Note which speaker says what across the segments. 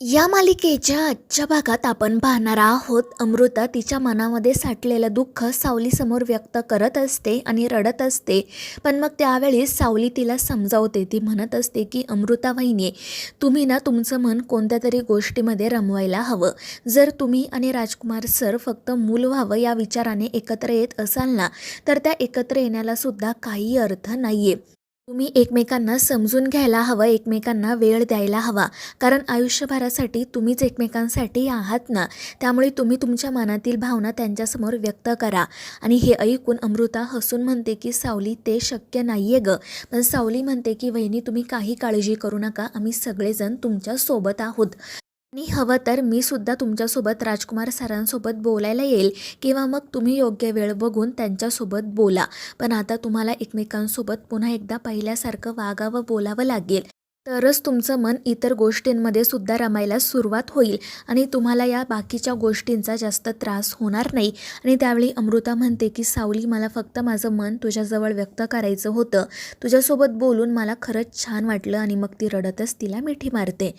Speaker 1: या मालिकेच्या आजच्या भागात आपण पाहणार आहोत अमृता तिच्या मनामध्ये साठलेलं दुःख सावलीसमोर व्यक्त करत असते आणि रडत असते. पण मग त्यावेळी सावली तिला समजावते. ती म्हणत असते की अमृता वहिनी, तुम्ही ना तुमचं मन कोणत्या तरी गोष्टीमध्ये रमवायला हवं. जर तुम्ही आणि राजकुमार सर फक्त मूल व्हावं या विचाराने एकत्र येत असाल ना, तर त्या एकत्र येण्याला सुद्धा काही अर्थ नाही आहे. तुम्ही एकमेकांना समजून घ्यायला हवं, एकमेकांना वेळ द्यायला हवा. कारण आयुष्यभरासाठी तुम्हीच एकमेकांसाठी आहात ना. त्यामुळे तुम्ही तुमच्या मनातील भावना त्यांच्यासमोर व्यक्त करा. आणि हे ऐकून अमृता हसून म्हणते की सावली, ते शक्य नाही आहे गं. पण सावली म्हणते की वहिनी, तुम्ही काही काळजी करू नका, आम्ही सगळेजण तुमच्या सोबत आहोत. आणि हवं तर मी सुद्धा तुमच्यासोबत राजकुमार सरांसोबत बोलायला येईल, किंवा मग तुम्ही योग्य वेळ बघून त्यांच्यासोबत बोला. पण आता तुम्हाला एकमेकांसोबत पुन्हा एकदा पहिल्यासारखं वागावं, बोलावं लागेल. तरच तुमचं मन इतर गोष्टींमध्ये सुद्धा रमायला सुरुवात होईल आणि तुम्हाला या बाकीच्या गोष्टींचा जास्त त्रास होणार नाही. आणि त्यावेळी अमृता म्हणते की सावली, मला फक्त माझं मन तुझ्याजवळ व्यक्त करायचं होतं. तुझ्यासोबत बोलून मला खरंच छान वाटलं. आणि मग ती रडतच तिला मिठी मारते.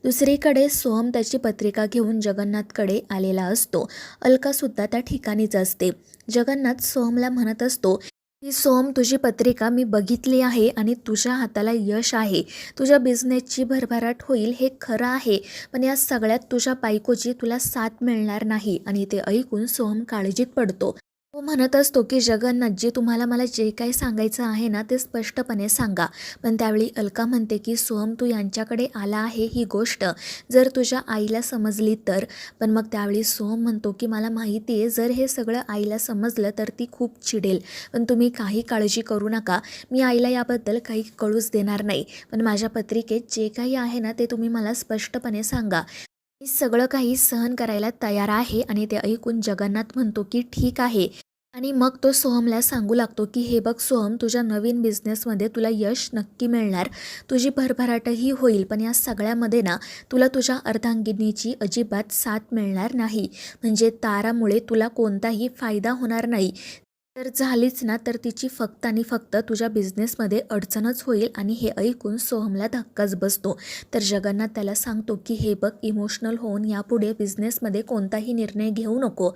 Speaker 1: दुसरीकडे सोहम त्याची पत्रिका घेऊन जगन्नाथकडे आलेला असतो. अलकासुद्धा त्या ठिकाणीच असते. जगन्नाथ सोहमला म्हणत असतो की सोहम, तुझी पत्रिका मी बघितली आहे आणि तुझ्या हाताला यश आहे. तुझ्या बिझनेसची भरभराट होईल हे खरं आहे. पण या सगळ्यात तुझ्या बायकोची तुला साथ मिळणार नाही. आणि ते ऐकून सोहम काळजीत पडतो. तो म्हणत असतो की जगन्नाथजी, तुम्हाला मला जे काही सांगायचं आहे ना, ते स्पष्टपणे सांगा. पण त्यावेळी अलका म्हणते की सोहम, तू यांच्याकडे आला आहे ही गोष्ट जर तुझ्या आईला समजली तर. पण मग त्यावेळी सोहम म्हणतो की मला माहिती आहे, जर हे सगळं आईला समजलं तर ती खूप चिडेल. पण तुम्ही काही काळजी करू नका, मी आईला याबद्दल काही कळूच देणार नाही. पण माझ्या पत्रिकेत जे काही आहे ना, ते तुम्ही मला स्पष्टपणे सांगा. मी सगळं काही सहन करायला तयार आहे. आणि ते ऐकून जगन्नाथ म्हणतो की ठीक आहे. आणि मग तो सोहमला सांगू लागतो की हे बघ सोहम, तुझ्या नवीन बिझनेसमध्ये तुला यश नक्की मिळणार, तुझी भरभराटही होईल. पण या सगळ्यामध्ये ना, तुला तुझ्या अर्धांगिनीची अजिबात साथ मिळणार नाही. म्हणजे तारामुळे तुला कोणताही फायदा होणार नाही. तर झालीच ना, तर तिची फक्त आणि फक्त तुझ्या बिझनेसमध्ये अडचणच होईल. आणि हे ऐकून सोहमला धक्काच बसतो. तर जगन्नाथ त्याला सांगतो की हे बघ, इमोशनल होऊन यापुढे बिझनेसमध्ये कोणताही निर्णय घेऊ नको.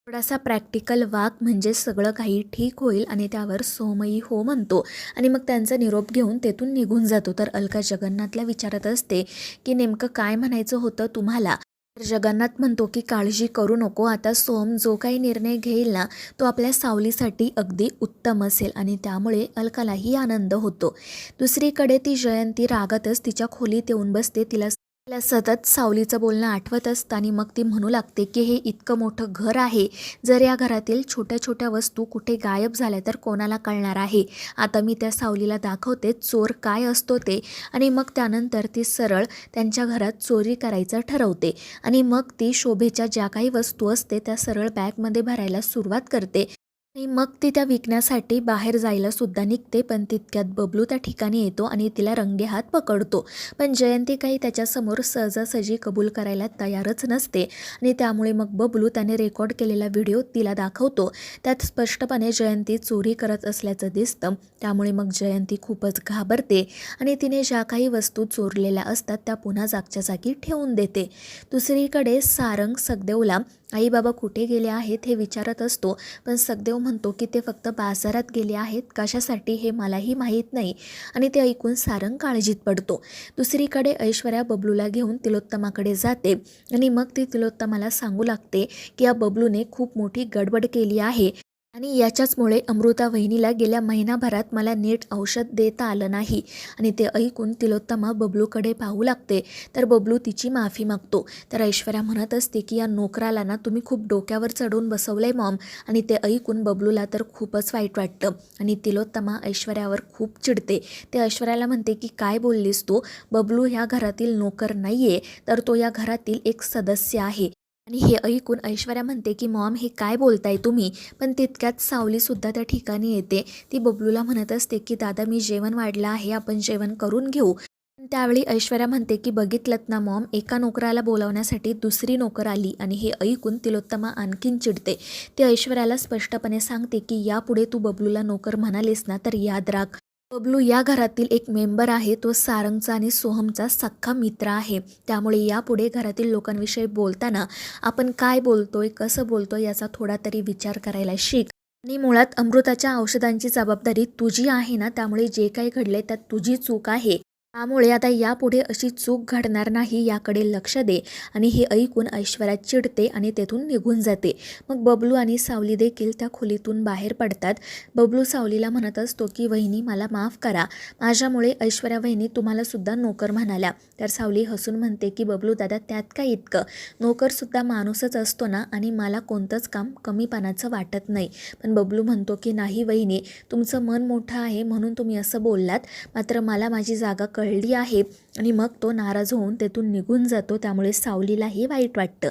Speaker 1: थोडासा प्रॅक्टिकल वाग, म्हणजे सगळं काही ठीक होईल. आणि त्यावर सोहमही हो म्हणतो. आणि मग त्यांचा निरोप घेऊन तेथून निघून जातो. तर अलका जगन्नाथला विचारत असते की नेमकं काय म्हणायचं होतं तुम्हाला. तर जगन्नाथ म्हणतो की काळजी करू नको, आता सोहम जो काही निर्णय घेईल ना, तो आपल्या सावलीसाठी अगदी उत्तम असेल. आणि त्यामुळे अलकालाही आनंद होतो. दुसरीकडे ती जयंती रागातच तिच्या खोलीत येऊन बसते. तिला तिला सतत सावलीचं बोलणं आठवत असतं. आणि मग ती म्हणू लागते की हे इतकं मोठं घर आहे, जर या घरातील छोट्या छोट्या वस्तू कुठे गायब झाल्या तर कोणाला कळणार आहे. आता मी त्या सावलीला दाखवते चोर काय असतो ते. आणि मग त्यानंतर ती सरळ त्यांच्या घरात चोरी करायचं ठरवते. आणि मग ती शोभेच्या ज्या काही वस्तू असते त्या सरळ बॅगमध्ये भरायला सुरुवात करते. आणि मग ती त्या विकण्यासाठी बाहेर जायला सुद्धा निघते. पण तितक्यात बबलू त्या ठिकाणी येतो आणि तिला रंगेहात पकडतो. पण जयंती काही त्याच्यासमोर सहजासहजी कबूल करायला तयारच नसते. आणि त्यामुळे मग बबलू त्याने रेकॉर्ड केलेला व्हिडिओ तिला दाखवतो. त्यात स्पष्टपणे जयंती चोरी करत असल्याचं दिसतं. त्यामुळे मग जयंती खूपच घाबरते आणि तिने ज्या काही वस्तू चोरलेल्या असतात त्या पुन्हा जागच्या जागी ठेवून देते. दुसरीकडे सारंग सगदेवला आई बाबा कुठे गेले आहेत हे विचारत असतो. पण सगदेव म्हणतो की ते फक्त बाजारात गेले आहेत, कशासाठी हे मलाही माहीत नाही. आणि ते ऐकून सारंग काळजीत पडतो. दुसरीकडे ऐश्वर्या बबलूला घेऊन तिलोत्तमाकडे जाते. आणि मग ती तिलोत्तमाला सांगू लागते की या बबलूने खूप मोठी गडबड केली आहे. आणि याच्याचमुळे अमृता वहिनीला गेल्या महिनाभरात मला नीट औषध देता आलं नाही. आणि ते ऐकून तिलोत्तमा बबलूकडे पाहू लागते. तर बबलू तिची माफी मागतो. तर ऐश्वर्या म्हणत असते की या नोकराला ना तुम्ही खूप डोक्यावर चढवून बसवलंय मॉम. आणि ते ऐकून बबलूला तर खूपच वाईट वाटतं. आणि तिलोत्तमा ऐश्वर्यावर खूप चिडते. ते ऐश्वर्याला म्हणते की काय बोललीस तू, बबलू ह्या घरातील नोकर नाहीये, तर तो या घरातील एक सदस्य आहे. आणि हे ऐकून ऐश्वर्या म्हणते की मॉम, हे काय बोलताय तुम्ही. पण तितक्यात सावलीसुद्धा त्या ठिकाणी येते. ती बबलूला म्हणत असते की दादा, मी जेवण वाढलं आहे, आपण जेवण करून घेऊ. पण त्यावेळी ऐश्वर्या म्हणते की बघितलंत ना मॉम, एका नोकराला बोलावण्यासाठी दुसरी नोकर आली. आणि हे ऐकून तिलोत्तमा आणखीन चिडते. ती ऐश्वर्याला स्पष्टपणे सांगते की यापुढे तू बबलूला नोकर म्हणालीस ना, तर याद राख, बबलू या घरातील एक मेंबर आहे. तो सारंगचा आणि सोहमचा सख्खा मित्र आहे. त्यामुळे यापुढे घरातील लोकांविषयी बोलताना आपण काय बोलतोय, कसं बोलतोय याचा थोडा तरी विचार करायला शिक. आणि मुळात अमृताच्या औषधांची जबाबदारी तुझी आहे ना, त्यामुळे जे काही घडले त्यात तुझी चूक आहे. त्यामुळे आता यापुढे अशी चूक घडणार नाही याकडे लक्ष दे. आणि हे ऐकून ऐश्वर्या चिडते आणि तेथून निघून जाते. मग बबलू आणि सावली देखील त्या खोलीतून बाहेर पडतात. बबलू सावलीला म्हणत असतो की वहिनी मला माफ करा, माझ्यामुळे ऐश्वर्या वहिनी तुम्हाला सुद्धा नोकर म्हणाल्या. तर सावली हसून म्हणते की बबलू दादा त्यात काय इतकं, नोकरसुद्धा माणूसच असतो ना, आणि मला कोणतंच काम कमीपणाचं वाटत नाही. पण बबलू म्हणतो की नाही वहिनी, तुमचं मन मोठं आहे म्हणून तुम्ही असं बोललात, मात्र मला माझी जागा कळली आहे. आणि मग तो नाराज होऊन तेथून निघून जातो. त्यामुळे सावलीलाही वाईट वाटतं.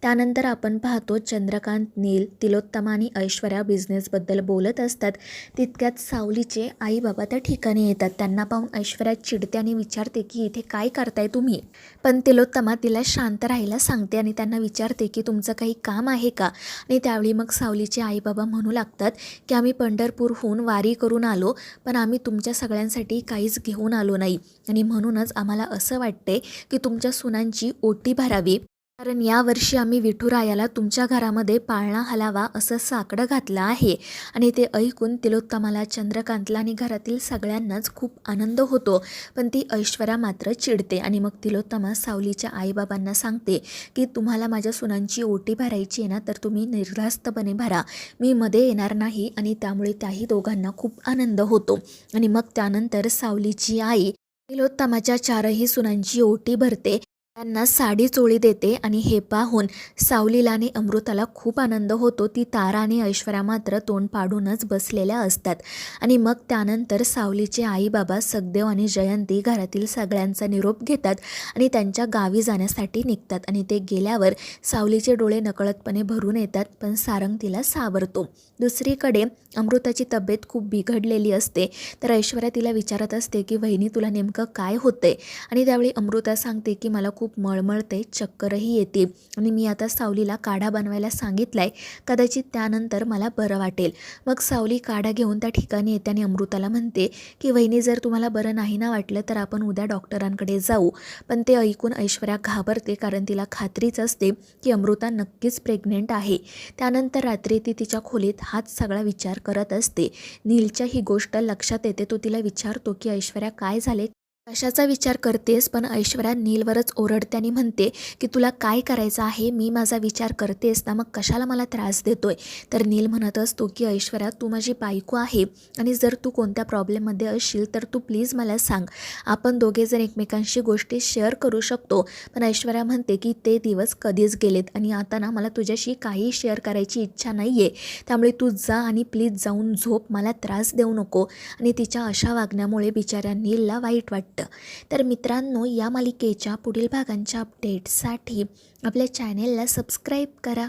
Speaker 1: त्यानंतर आपण पाहतो चंद्रकांत, नील, तिलोत्तमा आणि ऐश्वर्या बिझनेसबद्दल बोलत असतात. तितक्यात सावलीचे आई बाबा त्या ठिकाणी येतात. त्यांना पाहून ऐश्वर्या चिडते आणि विचारते की इथे काय करताय तुम्ही. पण तिलोत्तमा तिला शांत राहायला सांगते आणि त्यांना विचारते की तुमचं काही काम आहे का. आणि त्यावेळी मग सावलीचे आई बाबा म्हणू लागतात की आम्ही पंढरपूरहून वारी करून आलो, पण आम्ही तुमच्या सगळ्यांसाठी काहीच घेऊन आलो नाही. आणि म्हणूनच आम्हाला असं वाटते की तुमच्या सुनांची ओटी भरावी, कारण यावर्षी आम्ही विठुरायाला तुमच्या घरामध्ये पाळणा हलावा असं साकडं घातलं आहे. आणि ते ऐकून तिलोत्तमाला, चंद्रकांतला आणि घरातील सगळ्यांनाच खूप आनंद होतो. पण ती ऐश्वर्या मात्र चिडते. आणि मग तिलोत्तमा सावलीच्या आईबाबांना सांगते की तुम्हाला माझ्या सुनांची ओटी भरायची आहे ना, तर तुम्ही निर्धास्तपणे भरा, मी मध्ये येणार नाही. आणि त्यामुळे त्याही दोघांना खूप आनंद होतो. आणि मग त्यानंतर सावलीची आई तिलोत्तमाच्या चारही सुनांची ओटी भरते, त्यांना साडी चोळी देते. आणि हे पाहून सावलीला आणि अमृताला खूप आनंद होतो. ती तारा आणि ऐश्वर्या मात्र तोंड पाडूनच बसलेल्या असतात. आणि मग त्यानंतर सावलीचे आई बाबा सखदेव आणि जयंती घरातील सगळ्यांचा निरोप घेतात आणि त्यांच्या गावी जाण्यासाठी निघतात. आणि ते गेल्यावर सावलीचे डोळे नकळतपणे भरून येतात, पण सारंग तिला सावरतो. दुसरीकडे अमृताची तब्येत खूप बिघडलेली असते. तर ऐश्वर्या तिला विचारत असते की वहिनी तुला नेमकं काय होतंय. आणि त्यावेळी अमृता सांगते की मला खूप मळमळते, चक्करही येते, आणि मी आता सावलीला काढा बनवायला सांगितलाय, कदाचित त्यानंतर मला बरं वाटेल. मग सावली काढा घेऊन त्या ठिकाणी येते आणि अमृताला म्हणते की वहिनी जर तुम्हाला बरं नाही ना वाटलं तर आपण उद्या डॉक्टरांकडे जाऊ. पण ते ऐकून ऐश्वर्या घाबरते, कारण तिला खात्रीच असते की अमृता नक्कीच प्रेग्नेंट आहे. त्यानंतर रात्री ती तिच्या खोलीत हाच सगळा विचार करत असते. नीलच्या ही गोष्ट लक्षात येते. तो तिला विचारतो की ऐश्वर्या काय झाले, कशाचा विचार करतेस. पण ऐश्वर्या नीलवरच ओरडते आणि म्हणते की तुला काय करायचं आहे, मी माझा विचार करतेस ना, मग कशाला मला त्रास देतोय. तर नील म्हणत असतो की ऐश्वर्या तू माझी बायको आहे, आणि जर तू कोणत्या प्रॉब्लेममध्ये असशील तर तू प्लीज मला सांग, आपण दोघेजण एकमेकांशी गोष्टी शेअर करू शकतो. पण ऐश्वर्या म्हणते की ते दिवस कधीच गेलेत, आणि आता ना मला तुझ्याशी काही शेअर करायची इच्छा नाही आहे. त्यामुळे तू जा आणि प्लीज जाऊन झोप, मला त्रास देऊ नको. आणि तिच्या अशा वागण्यामुळे बिचाऱ्या नीलला वाईट वाटतं. तर मित्रांनो, या मालिकेच्या पुढील भागांच्या अपडेट्ससाठी आपल्या चॅनेलला सबस्क्राईब करा.